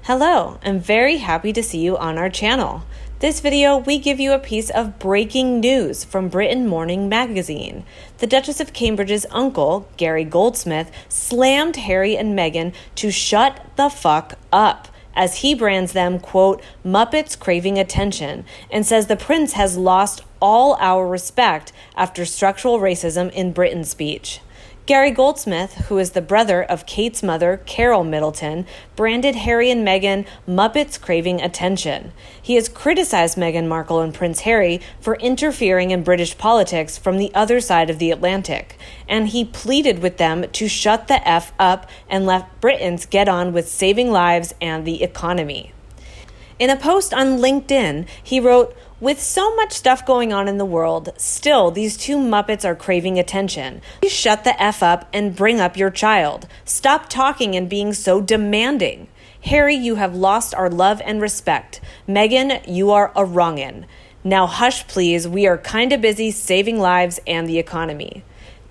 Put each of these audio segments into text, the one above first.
Hello, I'm very happy to see you on our channel. This video, we give you a piece of breaking news from Britain Morning Magazine. The Duchess of Cambridge's uncle, Gary Goldsmith, slammed Harry and Meghan to shut the fuck up, as he brands them, quote, Muppets craving attention, and says the prince has lost all our respect after structural racism in Britain speech. Gary Goldsmith, who is the brother of Kate's mother, Carol Middleton, branded Harry and Meghan Muppets craving attention. He has criticized Meghan Markle and Prince Harry for interfering in British politics from the other side of the Atlantic, and he pleaded with them to shut the F up and let Britons get on with saving lives and the economy. In a post on LinkedIn, he wrote, "With so much stuff going on in the world, still these two Muppets are craving attention. Please shut the F up and bring up your child. Stop talking and being so demanding. Harry, you have lost our love and respect. Meghan, you are a wrong'un. Now hush please, we are kinda busy saving lives and the economy."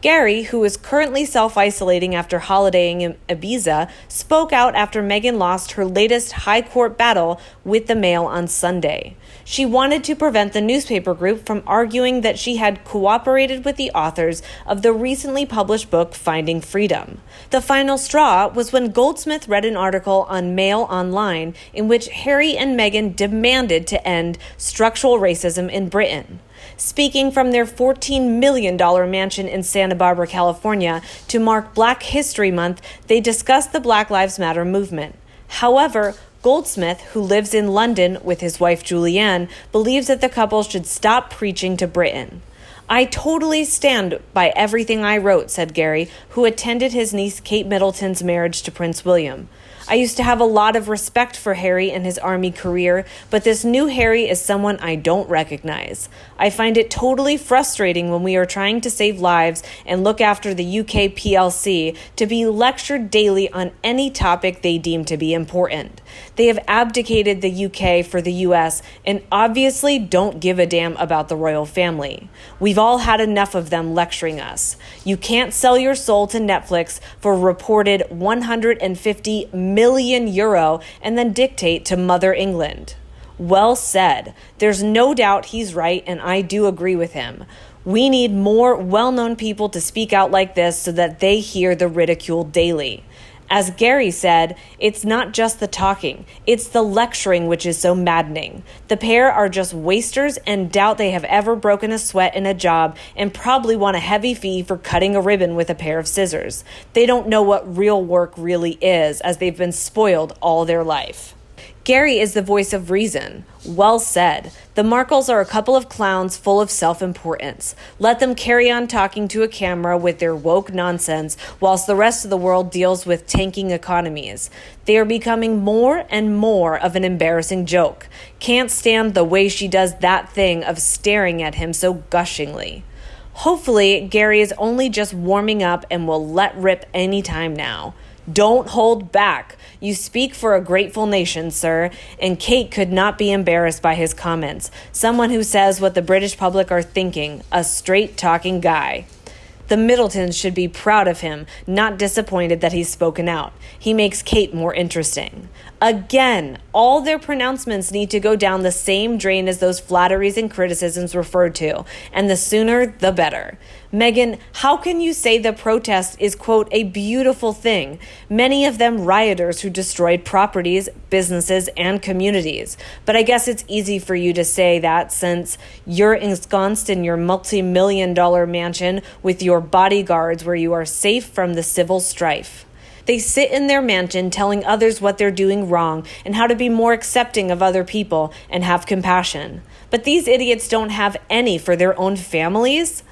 Gary, who is currently self-isolating after holidaying in Ibiza, spoke out after Meghan lost her latest high court battle with the Mail on Sunday. She wanted to prevent the newspaper group from arguing that she had cooperated with the authors of the recently published book Finding Freedom. The final straw was when Goldsmith read an article on Mail Online in which Harry and Meghan demanded to end structural racism in Britain. Speaking from their $14 million mansion in Santa Barbara, California, to mark Black History Month, they discussed the Black Lives Matter movement. However, Goldsmith, who lives in London with his wife Julianne, believes that the couple should stop preaching to Britain. "I totally stand by everything I wrote," said Gary, who attended his niece Kate Middleton's marriage to Prince William. "I used to have a lot of respect for Harry and his army career, but this new Harry is someone I don't recognize. I find it totally frustrating when we are trying to save lives and look after the UK PLC to be lectured daily on any topic they deem to be important. They have abdicated the UK for the US and obviously don't give a damn about the royal family. We've all had enough of them lecturing us. You can't sell your soul to Netflix for reported 150 million euro and then dictate to Mother England." Well said. There's no doubt he's right, and I do agree with him. We need more well-known people to speak out like this so that they hear the ridicule daily. As Gary said, it's not just the talking, it's the lecturing which is so maddening. The pair are just wasters and doubt they have ever broken a sweat in a job and probably want a heavy fee for cutting a ribbon with a pair of scissors. They don't know what real work really is, as they've been spoiled all their life. Gary is the voice of reason. Well said. The Markles are a couple of clowns full of self-importance. Let them carry on talking to a camera with their woke nonsense whilst the rest of the world deals with tanking economies. They are becoming more and more of an embarrassing joke. Can't stand the way she does that thing of staring at him so gushingly. Hopefully, Gary is only just warming up and will let rip any time now. Don't hold back. You speak for a grateful nation, sir, and Kate could not be embarrassed by his comments. Someone who says what the British public are thinking, a straight-talking guy. The Middletons should be proud of him, not disappointed that he's spoken out. He makes Kate more interesting. Again, all their pronouncements need to go down the same drain as those flatteries and criticisms referred to, and the sooner the better. Meghan, how can you say the protest is, quote, a beautiful thing? Many of them rioters who destroyed properties, businesses, and communities. But I guess it's easy for you to say that since you're ensconced in your multi-million-dollar mansion with your bodyguards where you are safe from the civil strife. They sit in their mansion telling others what they're doing wrong and how to be more accepting of other people and have compassion. But these idiots don't have any for their own families.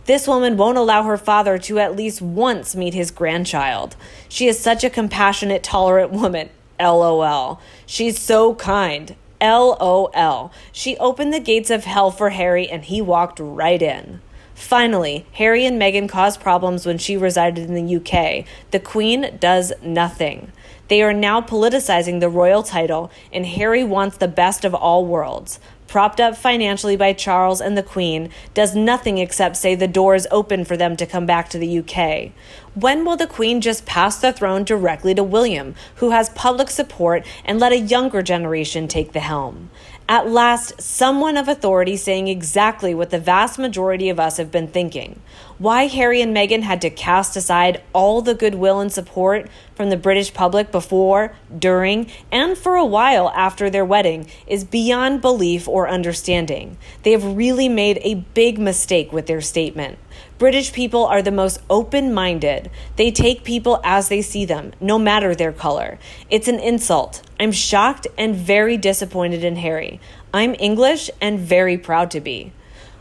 This woman won't allow her father to at least once meet his grandchild. She is such a compassionate, tolerant woman. LOL. She's so kind. LOL. She opened the gates of hell for Harry and he walked right in. Finally, Harry and Meghan caused problems when she resided in the UK. The Queen does nothing. They are now politicizing the royal title, and Harry wants the best of all worlds. propped up financially by Charles and the Queen, does nothing except say the door is open for them to come back to the UK. When will the Queen just pass the throne directly to William, who has public support, and let a younger generation take the helm? At last, someone of authority saying exactly what the vast majority of us have been thinking. Why Harry and Meghan had to cast aside all the goodwill and support from the British public before, during, and for a while after their wedding is beyond belief or understanding. They have really made a big mistake with their statement. British people are the most open-minded. They take people as they see them, no matter their color. It's an insult. I'm shocked and very disappointed in Harry. I'm English and very proud to be.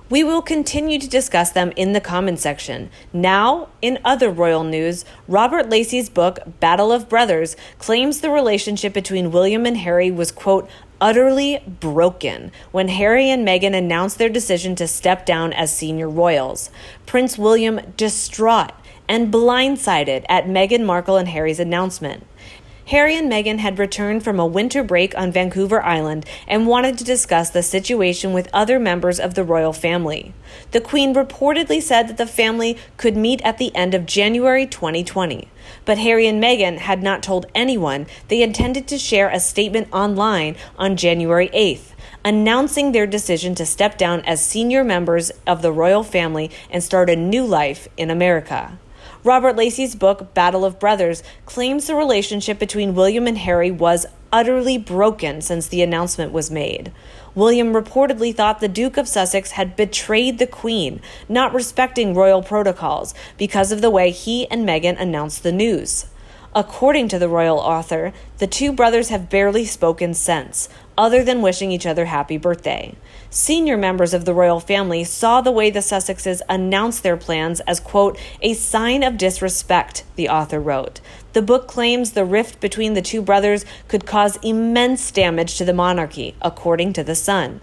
We will continue to discuss them in the comment section. Now, in other royal news, Robert Lacey's book, Battle of Brothers, claims the relationship between William and Harry was, quote, utterly broken when Harry and Meghan announced their decision to step down as senior royals. Prince William distraught and blindsided at Meghan Markle and Harry's announcement. Harry and Meghan had returned from a winter break on Vancouver Island and wanted to discuss the situation with other members of the royal family. The Queen reportedly said that the family could meet at the end of January 2020. But Harry and Meghan had not told anyone they intended to share a statement online on January 8th, announcing their decision to step down as senior members of the royal family and start a new life in America. Robert Lacey's book, Battle of Brothers, claims the relationship between William and Harry was utterly broken since the announcement was made. William reportedly thought the Duke of Sussex had betrayed the Queen, not respecting royal protocols, because of the way he and Meghan announced the news. According to the royal author, the two brothers have barely spoken since, other than wishing each other happy birthday. Senior members of the royal family saw the way the Sussexes announced their plans as, quote, a sign of disrespect, the author wrote. The book claims the rift between the two brothers could cause immense damage to the monarchy, according to The Sun.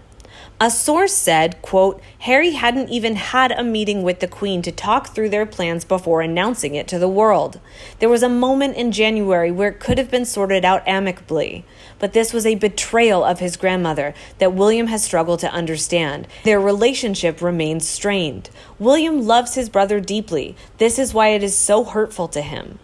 A source said, quote, Harry hadn't even had a meeting with the Queen to talk through their plans before announcing it to the world. There was a moment in January where it could have been sorted out amicably, but this was a betrayal of his grandmother that William has struggled to understand. Their relationship remains strained. William loves his brother deeply. This is why it is so hurtful to him.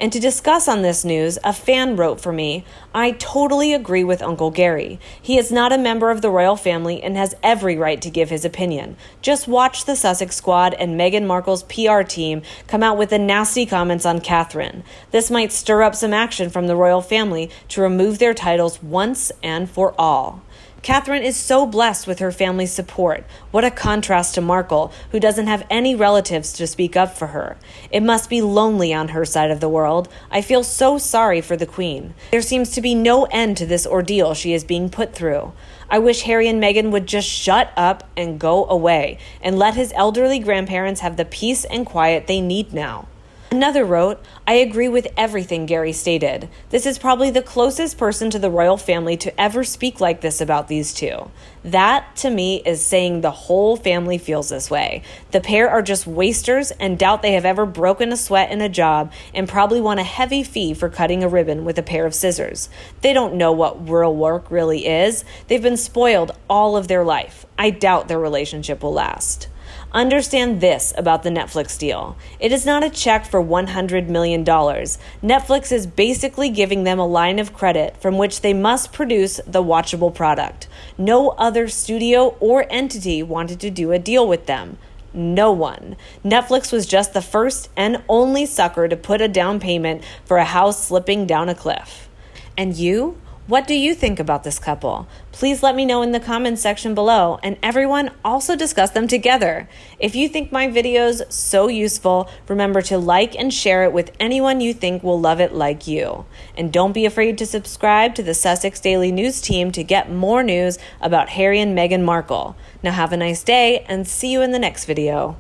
And to discuss on this news, a fan wrote for me, I totally agree with Uncle Gary. He is not a member of the royal family and has every right to give his opinion. Just watch the Sussex squad and Meghan Markle's PR team come out with the nasty comments on Catherine. This might stir up some action from the royal family to remove their titles once and for all. Catherine is so blessed with her family's support. What a contrast to Markle, who doesn't have any relatives to speak up for her. It must be lonely on her side of the world. I feel so sorry for the Queen. There seems to be no end to this ordeal she is being put through. I wish Harry and Meghan would just shut up and go away, and let his elderly grandparents have the peace and quiet they need now. Another wrote, I agree with everything Gary stated. This is probably the closest person to the royal family to ever speak like this about these two. That, to me, is saying the whole family feels this way. The pair are just wasters and doubt they have ever broken a sweat in a job and probably want a heavy fee for cutting a ribbon with a pair of scissors. They don't know what real work really is. They've been spoiled all of their life. I doubt their relationship will last. Understand this about the Netflix deal. It is not a check for $100 million. Netflix is basically giving them a line of credit from which they must produce the watchable product. No other studio or entity wanted to do a deal with them. No one. Netflix was just the first and only sucker to put a down payment for a house slipping down a cliff. And you? What do you think about this couple? Please let me know in the comments section below, and everyone also discuss them together. If you think my videos so useful, remember to like and share it with anyone you think will love it like you. And don't be afraid to subscribe to the Sussex Daily News team to get more news about Harry and Meghan Markle. Now have a nice day, and see you in the next video.